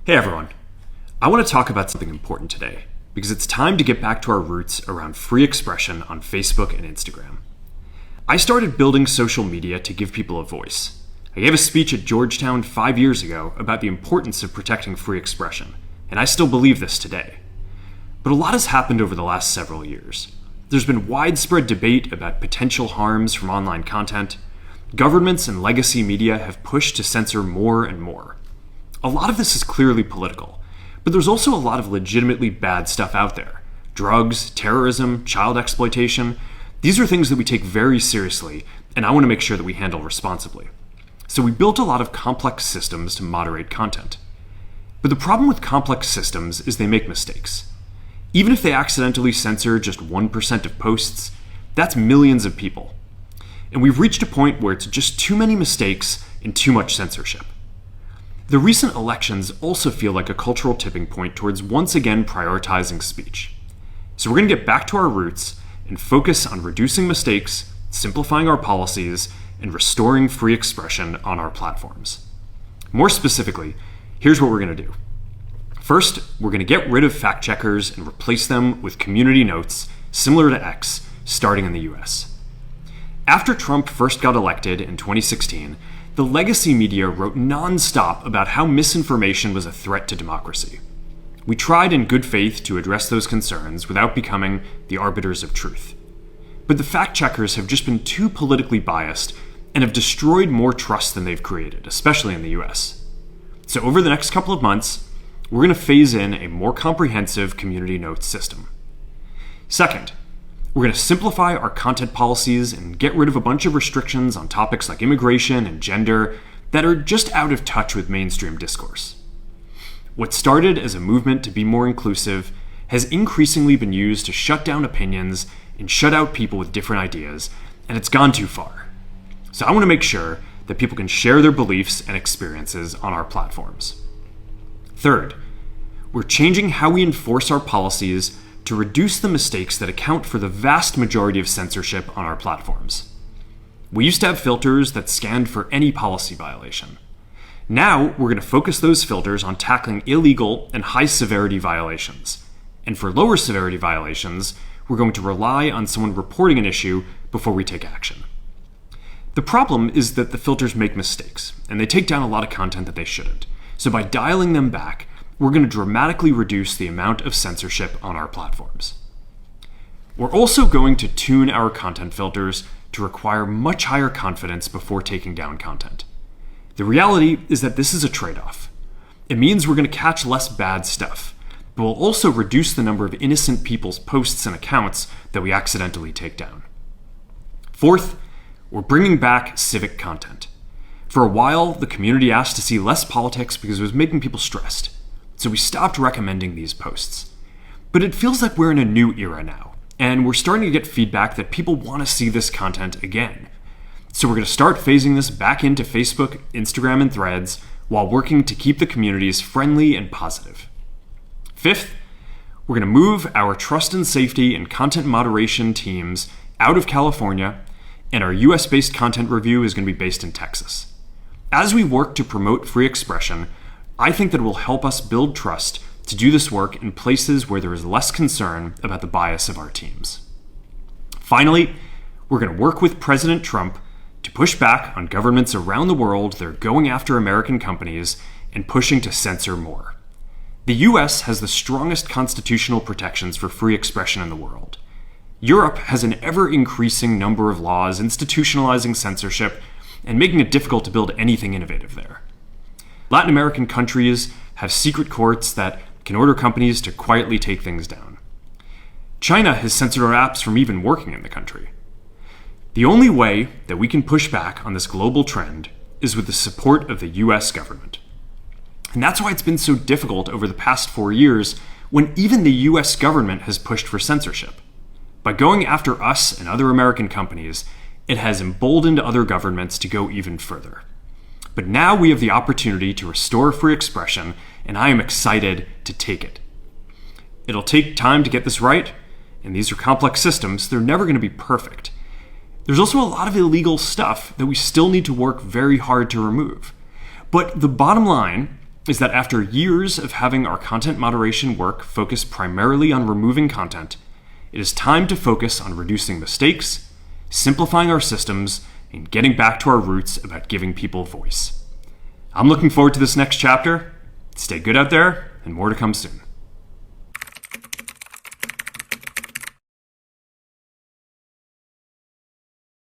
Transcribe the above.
Hey everyone, I want to talk about something important today because it's time to get back to our roots around free expression on Facebook and Instagram. I started building social media to give people a voice. I gave a speech at Georgetown 5 years ago about the importance of protecting free expression, and I still believe this today. But a lot has happened over the last several years. There's been widespread debate about potential harms from online content. Governments and legacy media have pushed to censor more and more. A lot of this is clearly political, but there's also a lot of legitimately bad stuff out there. Drugs, terrorism, child exploitation. These are things that we take very seriously, and I want to make sure that we handle responsibly. So we built a lot of complex systems to moderate content. But the problem with complex systems is they make mistakes. Even if they accidentally censor just 1% of posts, that's millions of people. And we've reached a point where it's just too many mistakes and too much censorship. The recent elections also feel like a cultural tipping point towards once again prioritizing speech. So we're going to get back to our roots and focus on reducing mistakes, simplifying our policies, and restoring free expression on our platforms. More specifically, here's what we're going to do. First, we're going to get rid of fact checkers and replace them with community notes similar to X, starting in the US. After Trump first got elected in 2016, the legacy media wrote non-stop about how misinformation was a threat to democracy. We tried in good faith to address those concerns without becoming the arbiters of truth. But the fact-checkers have just been too politically biased and have destroyed more trust than they've created, especially in the US. So over the next couple of months, we're going to phase in a more comprehensive community notes system. Second, we're going to simplify our content policies and get rid of a bunch of restrictions on topics like immigration and gender that are just out of touch with mainstream discourse. What started as a movement to be more inclusive has increasingly been used to shut down opinions and shut out people with different ideas, and it's gone too far. So I want to make sure that people can share their beliefs and experiences on our platforms. Third, we're changing how we enforce our policies to reduce the mistakes that account for the vast majority of censorship on our platforms. We used to have filters that scanned for any policy violation. Now, we're going to focus those filters on tackling illegal and high-severity violations. And for lower-severity violations, we're going to rely on someone reporting an issue before we take action. The problem is that the filters make mistakes, and they take down a lot of content that they shouldn't. So by dialing them back, we're going to dramatically reduce the amount of censorship on our platforms. We're also going to tune our content filters to require much higher confidence before taking down content. The reality is that this is a trade-off. It means we're going to catch less bad stuff, but we'll also reduce the number of innocent people's posts and accounts that we accidentally take down. Fourth, we're bringing back civic content. For a while, the community asked to see less politics because it was making people stressed. So we stopped recommending these posts. But it feels like we're in a new era now, and we're starting to get feedback that people want to see this content again. So we're going to start phasing this back into Facebook, Instagram, and Threads while working to keep the communities friendly and positive. Fifth, we're going to move our trust and safety and content moderation teams out of California, and our US-based content review is going to be based in Texas. As we work to promote free expression, I think that it will help us build trust to do this work in places where there is less concern about the bias of our teams. Finally, we're going to work with President Trump to push back on governments around the world that are going after American companies and pushing to censor more. The US has the strongest constitutional protections for free expression in the world. Europe has an ever-increasing number of laws institutionalizing censorship and making it difficult to build anything innovative there. Latin American countries have secret courts that can order companies to quietly take things down. China has censored our apps from even working in the country. The only way that we can push back on this global trend is with the support of the US government. And that's why it's been so difficult over the past 4 years when even the US government has pushed for censorship. By going after us and other American companies, it has emboldened other governments to go even further. But now we have the opportunity to restore free expression, and I am excited to take it. It'll take time to get this right, and these are complex systems. They're never going to be perfect. There's also a lot of illegal stuff that we still need to work very hard to remove. But the bottom line is that after years of having our content moderation work focus primarily on removing content, it is time to focus on reducing mistakes, simplifying our systems, and getting back to our roots about giving people voice. I'm looking forward to this next chapter. Stay good out there, and more to come soon.